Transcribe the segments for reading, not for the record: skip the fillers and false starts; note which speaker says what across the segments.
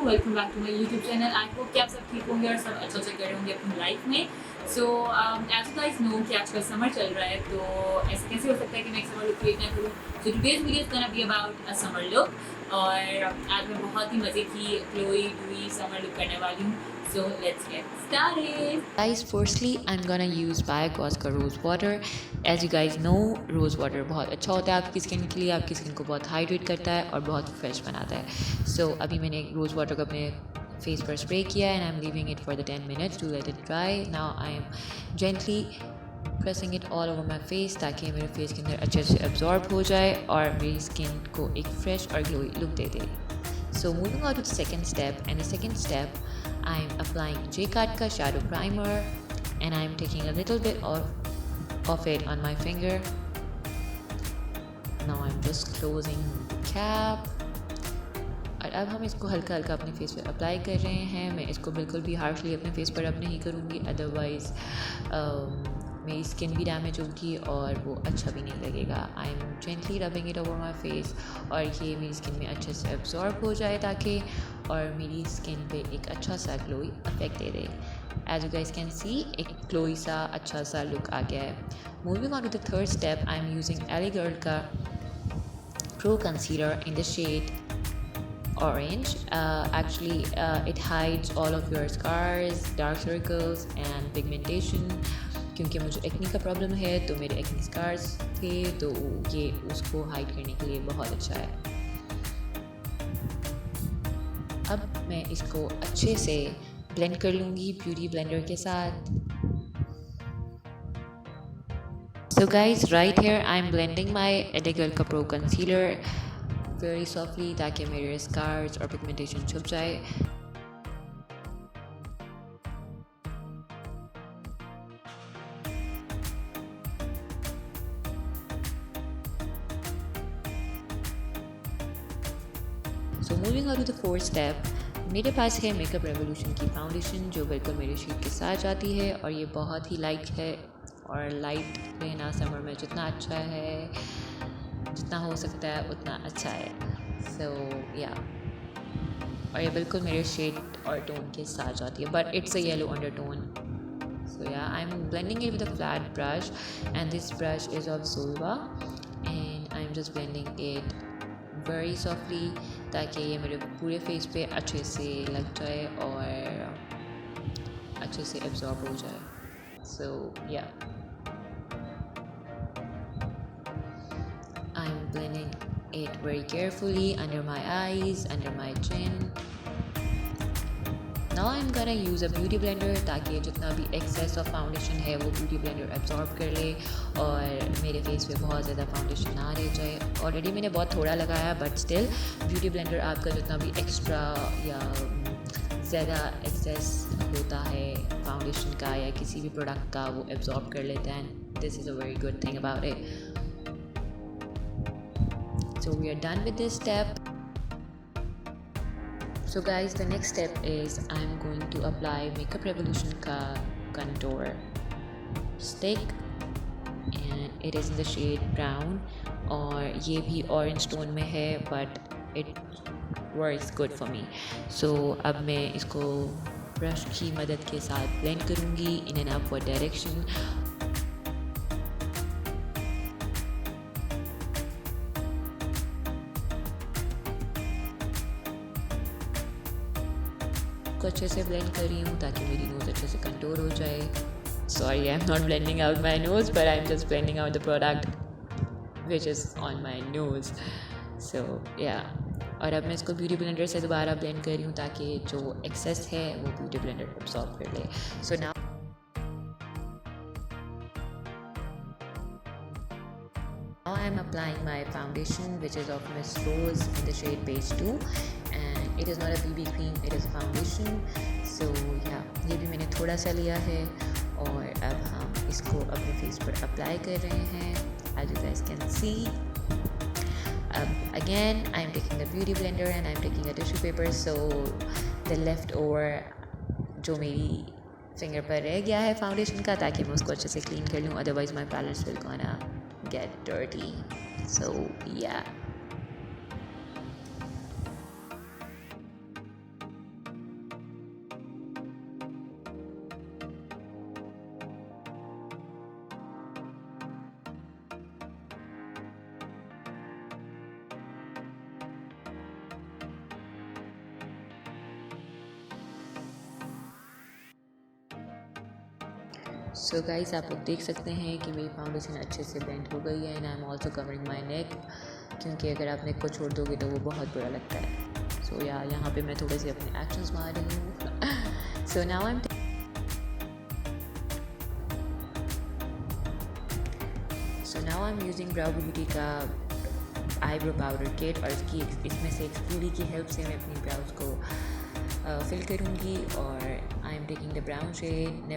Speaker 1: Welcome back to my YouTube channel. I hope कि आप सब ठीक होंगे और सब अच्छे से कर रहे होंगे अपनी लाइफ में। So as you guys know कि आजकल समर चल रहा है, तो ऐसे कैसे हो सकता है कि मैं एक समर लुक क्रिएट ना करूँ। So today's video is gonna be about a summer look, और आज मैं बहुत ही मज़े की ग्लोई डूई समर लुक करने वाली हूँ। So let's get started.
Speaker 2: Guys, firstly I'm gonna use Biogas का rose water. As you guys know, rose water बहुत अच्छा होता है आपकी स्किन के लिए, आपकी स्किन को बहुत हाइड्रेट करता है और बहुत फ्रेश बनाता है। सो अभी मैंने रोज़ वाटर को अपने फेस पर स्प्रे किया and I am leaving it for the 10 minutes to let it dry. Now I am gently pressing it all over my face ताकि मेरे फेस के अंदर अच्छे से एब्जॉर्ब हो जाए और मेरी स्किन को एक फ्रेश और glowy look they they. So moving on to the second step, and the second step I'm applying J-Cut ka shadow primer and I'm taking a little bit of it on my finger. Now I'm just closing the cap. और अब हम इसको हल्का हल्का अपने face पे apply कर रहे हैं। मैं इसको बिल्कुल भी हार्शली अपने फेस पर अब नहीं करूँगी, अदरवाइज़ मेरी स्किन भी डैमेज होगी और वो अच्छा भी नहीं लगेगा। आई am gently rubbing it over my face और ये मेरी स्किन में अच्छे से एब्जॉर्ब हो जाए ताकि, और मेरी स्किन पे एक अच्छा सा ग्लोई इफेक्ट दे दे। As you guys can see, एक ग्लोई सा अच्छा सा लुक आ गया है। Moving on to the third step, I am using L A girl का pro concealer in the shade orange. Actually it hides all of your scars, dark circles and pigmentation. क्योंकि मुझे एक्नी का प्रॉब्लम है तो मेरे एक्नी स्कार्स थे, तो ये उसको हाइड करने के लिए बहुत अच्छा है। अब मैं इसको अच्छे से ब्लेंड कर लूँगी ब्यूटी ब्लेंडर के साथ। So guys, right here I'm blending my LA Girl का Pro Concealer very softly ताकि मेरे स्कार्स और पिगमेंटेशन छुप जाए। So moving on to the fourth step, मेरे पास है मेकअप रेवोल्यूशन की फाउंडेशन जो बिल्कुल मेरे शेड के साथ जाती है और ये बहुत ही लाइट है, और लाइट रहना समर में जितना अच्छा है, जितना हो सकता है उतना अच्छा है। सो या और ये बिल्कुल मेरे शेड और टोन के साथ जाती है, but it's a yellow undertone. So yeah I am blending it with a flat brush and this brush is of Zulwa and I am just blending it very softly ताकि ये मेरे पूरे face पे अच्छे से लग जाए और अच्छे से एब्जॉर्ब हो जाए। सो yeah I am blending it very carefully under my eyes, under my chin. Now I am gonna use a beauty blender ताकि जितना भी एक्सेस ऑफ फाउंडेशन है वो ब्यूटी ब्लेंडर एब्जॉर्ब कर ले और मेरे फेस पे बहुत ज़्यादा फाउंडेशन ना रह जाए। ऑलरेडी मैंने बहुत थोड़ा लगाया, बट स्टिल ब्यूटी ब्लेंडर आपका जितना भी एक्स्ट्रा या ज़्यादा एक्सेस होता है फाउंडेशन का या किसी भी प्रोडक्ट का, वो एब्जॉर्ब कर लेता है। This is a very good thing about it. So we are done with this step. So guys, the next step is I'm going to apply Makeup Revolution ka contour stick and it is in the shade brown और ये भी orange tone में है, but it works good for me. So अब मैं इसको brush की मदद के साथ blend करूँगी in an upward direction। को अच्छे से ब्लेंड कर रही हूँ ताकि मेरी नोज़ अच्छे से कंटूर हो जाए। Sorry, I am not blending out my nose, but I am just blending out the product which is on my nose. So yeah और अब मैं इसको ब्यूटी ब्लेंडर से दोबारा ब्लेंड कर रही हूँ ताकि जो एक्सेस है वो ब्यूटी ब्लेंडर एब्सॉर्ब कर ले। So now I am applying my foundation which is of Miss Rose in the shade Beige 2 and it is not a BB cream, it is a foundation. So yeah, ये भी मैंने थोड़ा सा लिया है और अब हम इसको अपने फेस पर अप्लाई कर रहे हैं, as you guys can see. Again I am taking the beauty blender and I am taking a tissue paper, so the leftover जो मेरी फिंगर पर रह गया है फाउंडेशन का, ताकि मैं उसको अच्छे से क्लीन कर लूँ, otherwise my palettes will gonna get dirty. So yeah, so guys आप लोग देख सकते हैं कि मेरी फाउंडेशन अच्छे से ब्लेंड हो गई है and I am also covering my neck, क्योंकि अगर आप नेक को छोड़ दोगे तो वो बहुत बुरा लगता है। सो यहाँ पे मैं थोड़े से अपने एक्शंस मार रही हूँ। So now I am using brow beauty का आईब्रो पाउडर किट, और इसमें से एक स्पूली की हेल्प से मैं अपनी ब्राउज को फिल करूँगी। और I am taking the brown shade,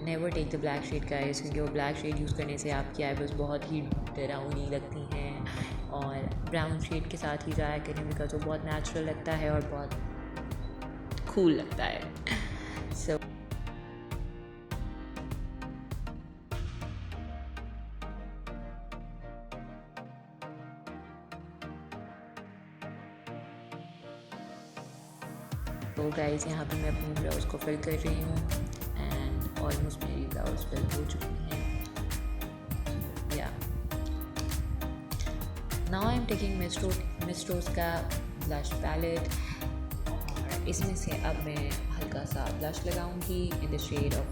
Speaker 2: never take the black shade guys, क्योंकि वो ब्लैक शेड यूज़ करने से आपकी आईब्रोज बहुत ही डरावनी लगती हैं। और ब्राउन शेड के साथ ही जाया करें, बिकॉज वो बहुत नेचुरल लगता है और बहुत कूल लगता है। सो तो गाइस यहाँ पे मैं अपनी ब्लाउज़ को फिल कर रही हूँ एंड ऑलमोस्ट मेरी ब्लाउज़ फिल हो चुकी है। या नाउ आई एम टेकिंग मिस्ट्रोस का ब्लश पैलेट, और इसमें से अब मैं हल्का सा ब्लश लगाऊंगी in the shade of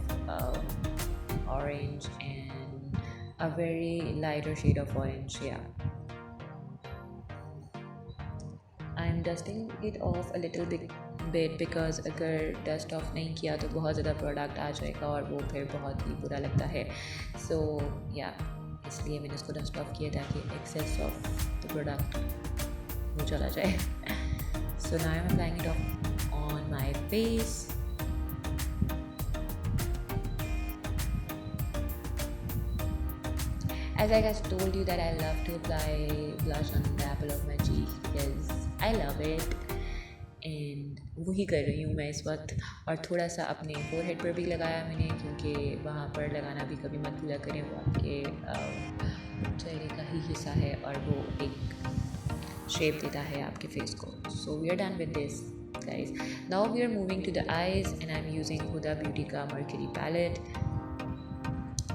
Speaker 2: orange and a very lighter shade of orange. Yeah I am dusting it off a little bit because अगर डस्ट ऑफ नहीं किया तो बहुत ज़्यादा प्रोडक्ट आ जाएगा और वो फिर बहुत ही बुरा लगता है। सो इसलिए मैंने उसको डस्ट ऑफ किया ताकि एक्सेस ऑफ द प्रोडक्ट वो चला जाए। So now I am applying it on my face. As I guys told you that I love to apply blush on the apple of my cheek because I love it, and वही कर रही हूँ मैं इस वक्त। और थोड़ा सा अपने फोरहेड पर भी लगाया मैंने, क्योंकि वहाँ पर लगाना भी कभी मत भूला करें, वो आपके चेहरे का ही हिस्सा है और वो एक शेप देता है आपके फेस को। So we are done with this guys. Now we are moving to the eyes and I am using Huda Beauty का mercury palette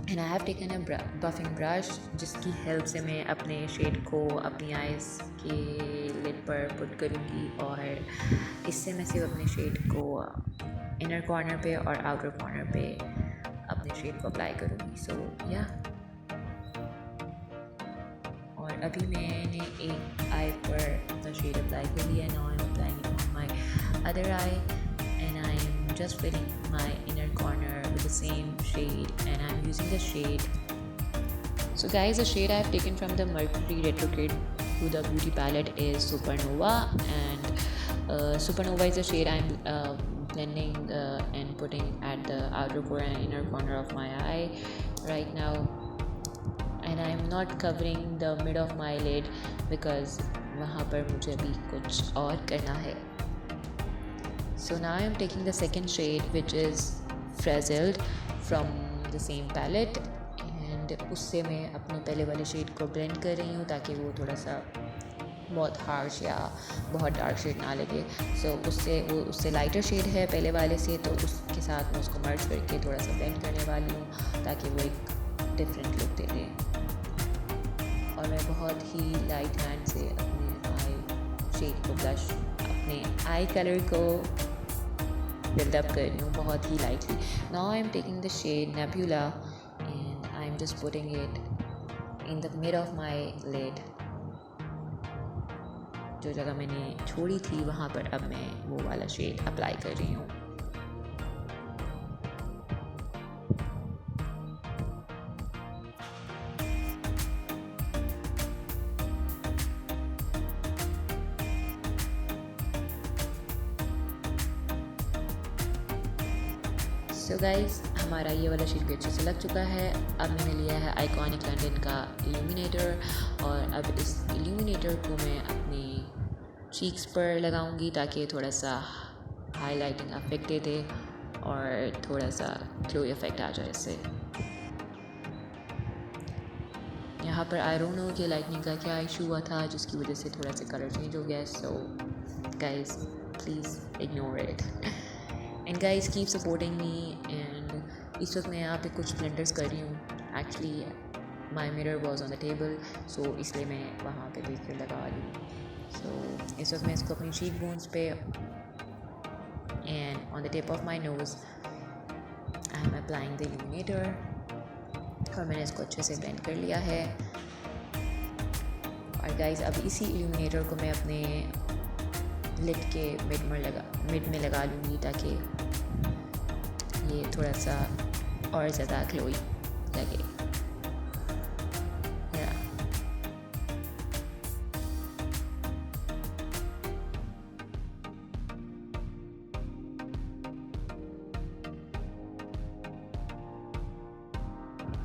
Speaker 2: and I have taken a buffing brush, जिसकी help से मैं अपने shade को अपनी eyes के lid पर put करूँगी, और इससे मैं सिर्फ अपने शेड को इनर कॉर्नर पे और आउटर कॉर्नर पे अपने शेड को अप्लाई करूँगी। सो और अभी मैंने एक आई पर अपना शेड अप्लाई कर लिया। Now I am applying on my other I and I am just filling my inner corner with the same shade, and I'm using the shade. So guys, the shade I have taken from the Mercury Retrograde Huda Beauty palette is Supernova, and Supernova is the shade I'm blending and putting at the outer corner and inner corner of my eye right now, and I'm not covering the mid of my lid because वहाँ पर मुझे अभी कुछ और करना है। So now I am taking the second shade, which is Frazzled from the same palette, and उससे मैं अपने पहले वाले शेड को ब्लेंड कर रही हूँ ताकि वो थोड़ा सा बहुत हार्श या बहुत डार्क शेड ना लगे। सो उससे लाइटर शेड है पहले वाले से, तो उसके साथ मैं उसको मर्ज करके थोड़ा सा ब्लेंड करने वाली हूँ ताकि वो एक डिफरेंट लुक दे दे। और मैं बहुत ही लाइट हैंड से अपने आई शेड को ब्लश, अपने आई कलर को build up कर रही हूँ बहुत ही lightly. Now I am taking the shade Nebula and I am just putting it in the mid of my lid. जो जगह मैंने छोड़ी थी वहाँ पर अब मैं वो वाला शेड अप्लाई कर रही हूँ। सो गाइस, हमारा ये वाला शेड भी अच्छे से लग चुका है। अब मैंने लिया है आइकॉनिक लंदन का इल्यूमिनेटर, और अब इस इल्यूमिनेटर को मैं अपनी चीक्स पर लगाऊंगी ताकि थोड़ा सा हाईलाइटिंग इफेक्ट दे दे और थोड़ा सा ग्लो इफेक्ट आ जाए इससे। यहाँ पर आई डोंट नो कि लाइटनिंग का क्या इशू हुआ था जिसकी वजह से थोड़ा सा कलर चेंज हो गया। So guys please ignore it and guys keep supporting me. And इस वक्त मैं यहाँ पे कुछ ब्लेंडर्स कर रही हूँ। Actually my mirror was on the table, so इसलिए मैं वहाँ पे देख कर लगा रही हूँ। सो इस वक्त मैं इसको अपनी चीक बोन्स पे and on the tip of my nose I am applying the illuminator और मैंने इसको अच्छे से ब्लेंड कर लिया है। और गाइस अब इसी इल्यूमिनेटर को मैं अपने लिड के मिड में लगा लूँगी ताकि ये थोड़ा सा और ज़्यादा ग्लोई लगे।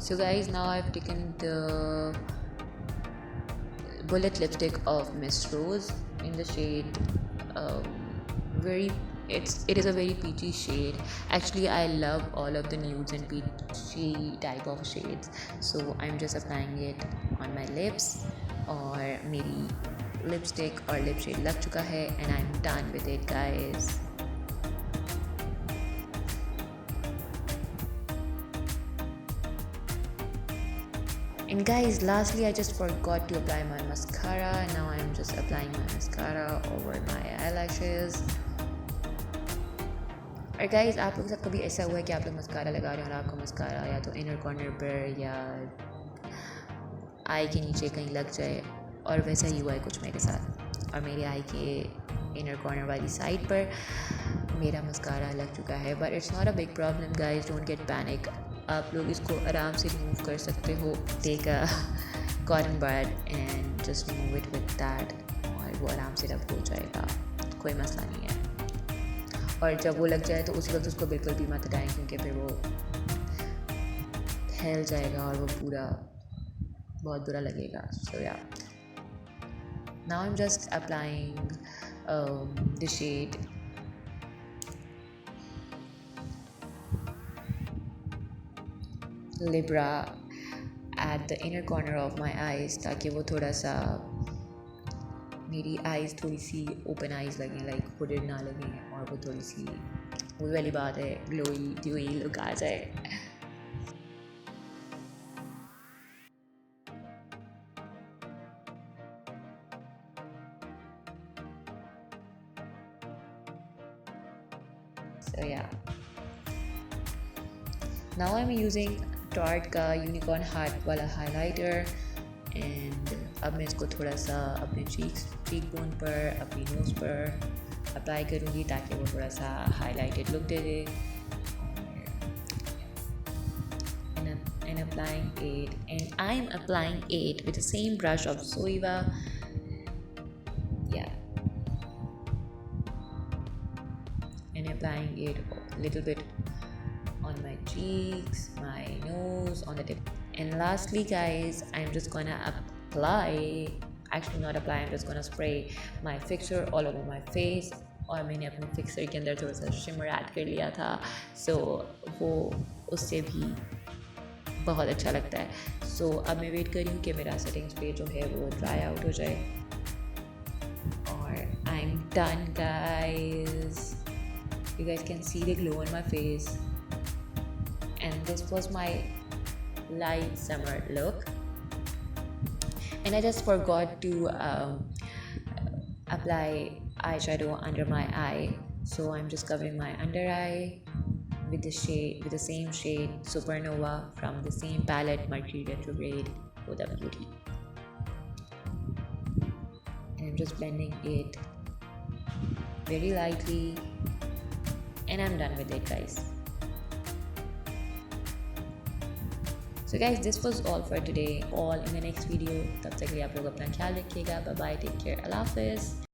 Speaker 2: So guys, now I've taken the bullet lipstick of Miss Rose in the shade it is a very peachy shade. Actually, I love all of the nudes and peachy type of shades, so I'm just applying it on my lips. और मेरी lipstick और lip shade लग चुका है and I'm done with it, guys. And guys, lastly, I just forgot to apply my mascara. Now I'm just applying my mascara over my eyelashes. और guys, आप लोग सब कभी ऐसा हुआ है कि आप लोग मस्कारा लगा रहे हो और आपको मस्कारा या तो इनर कॉर्नर पर या आई के नीचे कहीं लग जाए, और वैसा ही हुआ है कुछ मेरे साथ। और मेरे आई के इनर कॉर्नर वाली साइड पर मेरा मस्कारा लग चुका है, but it's not a big problem guys, don't get panic. आप लोग इसको आराम से रिमूव कर सकते हो। Take a cotton bud and just remove it with that, और वो आराम से रब हो जाएगा, कोई मसला नहीं है। और जब वो लग जाए तो उसी वक्त उसको बिल्कुल भी मत हटाएं, क्योंकि फिर वो फैल जाएगा और वो पूरा बहुत बुरा लगेगा। So yeah, now I am just applying the shade Libra at the inner corner of my eyes, ताकि वो थोड़ा सा मेरी आइज़ थोड़ी सी ओपन आइज़ लगें, लाइक हुडेड ना लगें, और वो थोड़ी सी वही वाली बात है, ग्लोई ड्यूई लुक आ जाए। So yeah, now I'm using Tarte का यूनिकॉर्न हार्ट वाला हाइलाइटर, एंड अब मैं इसको थोड़ा सा अपने चीक बोन पर, अपनी नोज़ पर अप्लाई करूँगी ताकि वो थोड़ा सा highlighted look they they. And I'm applying it with the same brush of Zoeva. Yeah, and applying it a little bit on my cheeks, my nose, on the tip. And lastly guys, I'm just gonna actually not apply, I'm just gonna spray my fixer all over my face. और मैंने अपने fixer के अंदर थोड़ा सा shimmer add कर लिया था, सो वो उससे भी बहुत अच्छा लगता है। सो अब मैं वेट कर रही हूँ कि मेरा सेटिंग स्प्रे जो है वो ड्राई आउट हो जाए, और I am done guys. You guys can see the glow on my face, and this was my light summer look. And I just forgot to apply eyeshadow under my eye, so I'm just covering my under eye with the same shade Supernova from the same palette, Mercury Retrograde Huda Beauty, and I'm just blending it very lightly, and I'm done with it guys. So guys, this was all for today. All in the next video. तब तक के लिए आप लोग अपना ख्याल रखिएगा। Bye bye, take care, Allah Hafiz.